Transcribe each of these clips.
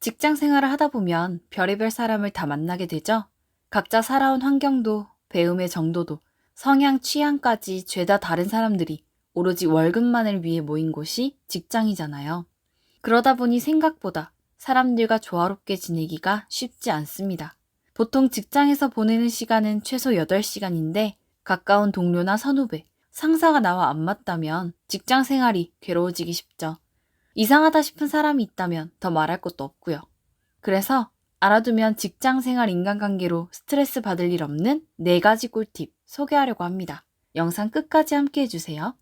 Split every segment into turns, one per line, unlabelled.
직장 생활을 하다 보면 별의별 사람을 다 만나게 되죠. 각자 살아온 환경도, 배움의 정도도, 성향, 취향까지 죄다 다른 사람들이 오로지 월급만을 위해 모인 곳이 직장이잖아요. 그러다 보니 생각보다 사람들과 조화롭게 지내기가 쉽지 않습니다. 보통 직장에서 보내는 시간은 최소 8시간인데 가까운 동료나 선후배, 상사가 나와 안 맞다면 직장 생활이 괴로워지기 쉽죠. 이상하다 싶은 사람이 있다면 더 말할 것도 없고요. 그래서 알아두면 직장 생활 인간관계로 스트레스 받을 일 없는 4가지 꿀팁 소개하려고 합니다. 영상 끝까지 함께 해주세요.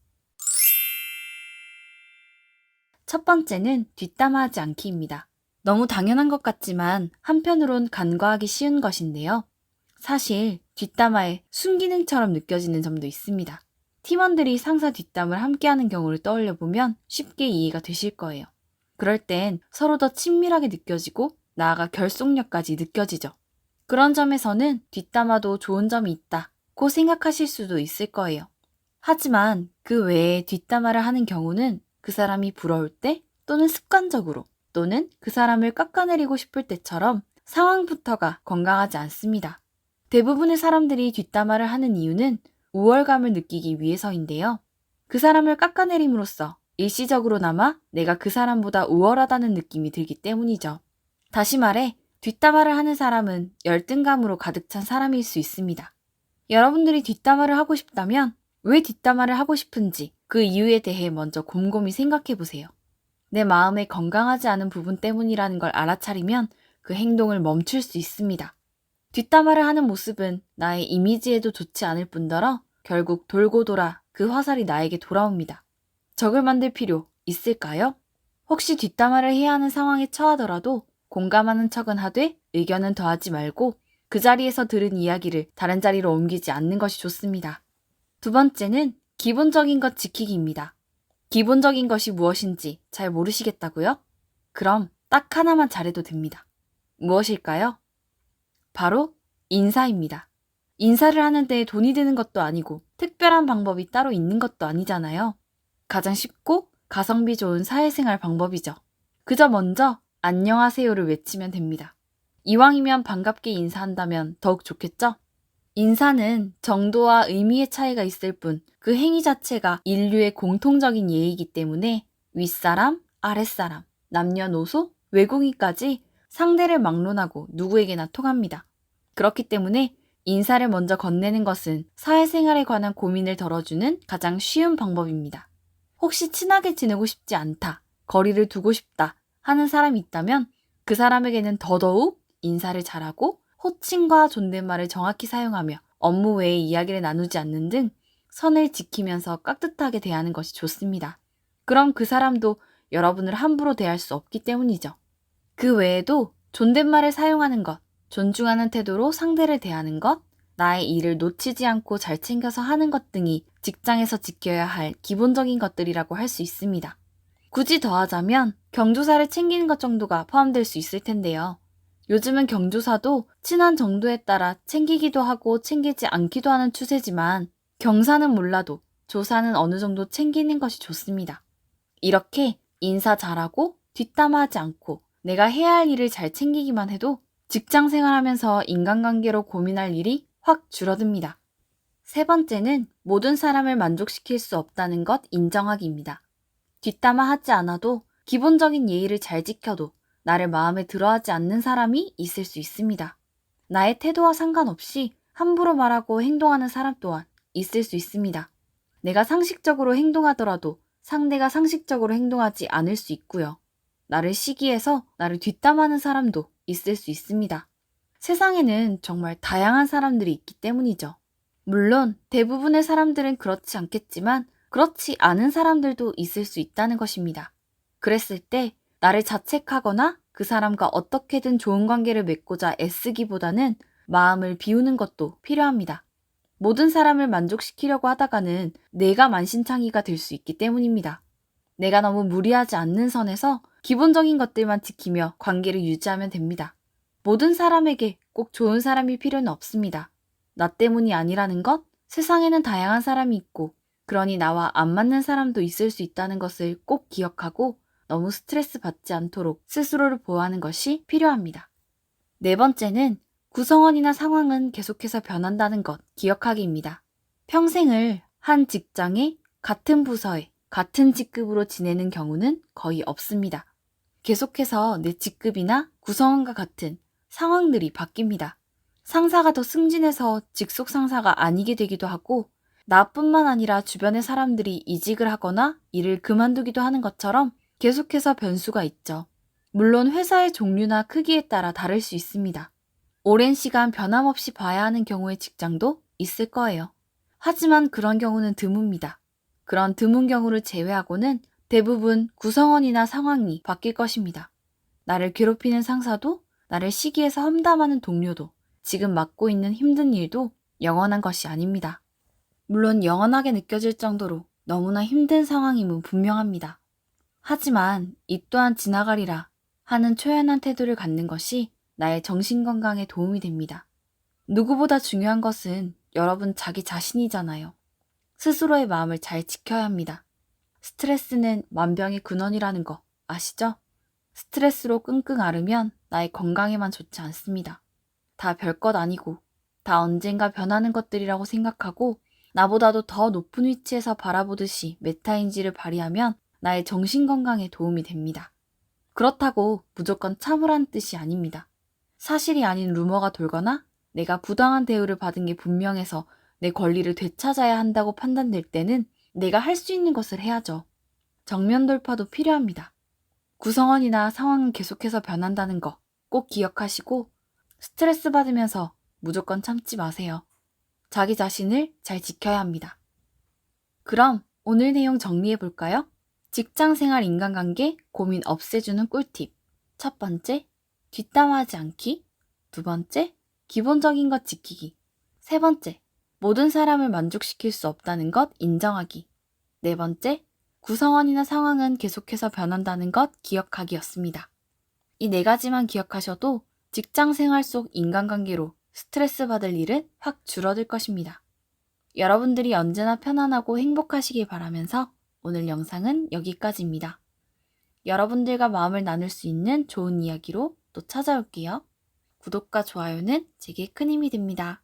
첫 번째는 뒷담화하지 않기입니다. 너무 당연한 것 같지만 한편으론 간과하기 쉬운 것인데요. 사실 뒷담화에 순기능처럼 느껴지는 점도 있습니다. 팀원들이 상사 뒷담을 함께하는 경우를 떠올려보면 쉽게 이해가 되실 거예요. 그럴 땐 서로 더 친밀하게 느껴지고 나아가 결속력까지 느껴지죠. 그런 점에서는 뒷담화도 좋은 점이 있다고 생각하실 수도 있을 거예요. 하지만 그 외에 뒷담화를 하는 경우는 그 사람이 부러울 때 또는 습관적으로 또는 그 사람을 깎아내리고 싶을 때처럼 상황부터가 건강하지 않습니다. 대부분의 사람들이 뒷담화를 하는 이유는 우월감을 느끼기 위해서인데요. 그 사람을 깎아내림으로써 일시적으로나마 내가 그 사람보다 우월하다는 느낌이 들기 때문이죠. 다시 말해 뒷담화를 하는 사람은 열등감으로 가득 찬 사람일 수 있습니다. 여러분들이 뒷담화를 하고 싶다면 왜 뒷담화를 하고 싶은지 그 이유에 대해 먼저 곰곰이 생각해 보세요. 내 마음에 건강하지 않은 부분 때문이라는 걸 알아차리면 그 행동을 멈출 수 있습니다. 뒷담화를 하는 모습은 나의 이미지에도 좋지 않을 뿐더러 결국 돌고 돌아 그 화살이 나에게 돌아옵니다. 적을 만들 필요 있을까요? 혹시 뒷담화를 해야 하는 상황에 처하더라도 공감하는 척은 하되 의견은 더하지 말고 그 자리에서 들은 이야기를 다른 자리로 옮기지 않는 것이 좋습니다. 두 번째는 기본적인 것 지키기입니다. 기본적인 것이 무엇인지 잘 모르시겠다고요? 그럼 딱 하나만 잘해도 됩니다. 무엇일까요? 바로 인사입니다. 인사를 하는데 돈이 드는 것도 아니고 특별한 방법이 따로 있는 것도 아니잖아요. 가장 쉽고 가성비 좋은 사회생활 방법이죠. 그저 먼저 안녕하세요를 외치면 됩니다. 이왕이면 반갑게 인사한다면 더욱 좋겠죠? 인사는 정도와 의미의 차이가 있을 뿐 그 행위 자체가 인류의 공통적인 예의이기 때문에 윗사람, 아랫사람, 남녀노소, 외국인까지 상대를 막론하고 누구에게나 통합니다. 그렇기 때문에 인사를 먼저 건네는 것은 사회생활에 관한 고민을 덜어주는 가장 쉬운 방법입니다. 혹시 친하게 지내고 싶지 않다, 거리를 두고 싶다 하는 사람이 있다면 그 사람에게는 더더욱 인사를 잘하고 호칭과 존댓말을 정확히 사용하며 업무 외의 이야기를 나누지 않는 등 선을 지키면서 깍듯하게 대하는 것이 좋습니다. 그럼 그 사람도 여러분을 함부로 대할 수 없기 때문이죠. 그 외에도 존댓말을 사용하는 것, 존중하는 태도로 상대를 대하는 것, 나의 일을 놓치지 않고 잘 챙겨서 하는 것 등이 직장에서 지켜야 할 기본적인 것들이라고 할 수 있습니다. 굳이 더하자면 경조사를 챙기는 것 정도가 포함될 수 있을 텐데요. 요즘은 경조사도 친한 정도에 따라 챙기기도 하고 챙기지 않기도 하는 추세지만 경사는 몰라도 조사는 어느 정도 챙기는 것이 좋습니다. 이렇게 인사 잘하고 뒷담화하지 않고 내가 해야 할 일을 잘 챙기기만 해도 직장 생활하면서 인간관계로 고민할 일이 확 줄어듭니다. 세 번째는 모든 사람을 만족시킬 수 없다는 것 인정하기입니다. 뒷담화하지 않아도 기본적인 예의를 잘 지켜도 나를 마음에 들어하지 않는 사람이 있을 수 있습니다. 나의 태도와 상관없이 함부로 말하고 행동하는 사람 또한 있을 수 있습니다. 내가 상식적으로 행동하더라도 상대가 상식적으로 행동하지 않을 수 있고요. 나를 시기해서 나를 뒷담하는 사람도 있을 수 있습니다. 세상에는 정말 다양한 사람들이 있기 때문이죠. 물론 대부분의 사람들은 그렇지 않겠지만 그렇지 않은 사람들도 있을 수 있다는 것입니다. 그랬을 때 나를 자책하거나 그 사람과 어떻게든 좋은 관계를 맺고자 애쓰기보다는 마음을 비우는 것도 필요합니다. 모든 사람을 만족시키려고 하다가는 내가 만신창이가 될 수 있기 때문입니다. 내가 너무 무리하지 않는 선에서 기본적인 것들만 지키며 관계를 유지하면 됩니다. 모든 사람에게 꼭 좋은 사람일 필요는 없습니다. 나 때문이 아니라는 것, 세상에는 다양한 사람이 있고 그러니 나와 안 맞는 사람도 있을 수 있다는 것을 꼭 기억하고 너무 스트레스 받지 않도록 스스로를 보호하는 것이 필요합니다. 네 번째는 구성원이나 상황은 계속해서 변한다는 것 기억하기입니다. 평생을 한 직장에 같은 부서에 같은 직급으로 지내는 경우는 거의 없습니다. 계속해서 내 직급이나 구성원과 같은 상황들이 바뀝니다. 상사가 더 승진해서 직속 상사가 아니게 되기도 하고 나뿐만 아니라 주변의 사람들이 이직을 하거나 일을 그만두기도 하는 것처럼 계속해서 변수가 있죠. 물론 회사의 종류나 크기에 따라 다를 수 있습니다. 오랜 시간 변함없이 봐야 하는 경우의 직장도 있을 거예요. 하지만 그런 경우는 드뭅니다. 그런 드문 경우를 제외하고는 대부분 구성원이나 상황이 바뀔 것입니다. 나를 괴롭히는 상사도, 나를 시기해서 험담하는 동료도, 지금 맡고 있는 힘든 일도 영원한 것이 아닙니다. 물론 영원하게 느껴질 정도로 너무나 힘든 상황임은 분명합니다. 하지만 이 또한 지나가리라 하는 초연한 태도를 갖는 것이 나의 정신건강에 도움이 됩니다. 누구보다 중요한 것은 여러분 자기 자신이잖아요. 스스로의 마음을 잘 지켜야 합니다. 스트레스는 만병의 근원이라는 거 아시죠? 스트레스로 끙끙 앓으면 나의 건강에만 좋지 않습니다. 다 별것 아니고 다 언젠가 변하는 것들이라고 생각하고 나보다도 더 높은 위치에서 바라보듯이 메타인지를 발휘하면 나의 정신건강에 도움이 됩니다. 그렇다고 무조건 참으라는 뜻이 아닙니다. 사실이 아닌 루머가 돌거나 내가 부당한 대우를 받은 게 분명해서 내 권리를 되찾아야 한다고 판단될 때는 내가 할 수 있는 것을 해야죠. 정면 돌파도 필요합니다. 구성원이나 상황은 계속해서 변한다는 거 꼭 기억하시고 스트레스 받으면서 무조건 참지 마세요. 자기 자신을 잘 지켜야 합니다. 그럼 오늘 내용 정리해 볼까요? 직장생활 인간관계 고민 없애주는 꿀팁. 첫 번째, 뒷담화하지 않기. 두 번째, 기본적인 것 지키기. 세 번째, 모든 사람을 만족시킬 수 없다는 것 인정하기. 네 번째, 구성원이나 상황은 계속해서 변한다는 것 기억하기였습니다. 이 네 가지만 기억하셔도 직장 생활 속 인간관계로 스트레스 받을 일은 확 줄어들 것입니다. 여러분들이 언제나 편안하고 행복하시길 바라면서 오늘 영상은 여기까지입니다. 여러분들과 마음을 나눌 수 있는 좋은 이야기로 또 찾아올게요. 구독과 좋아요는 제게 큰 힘이 됩니다.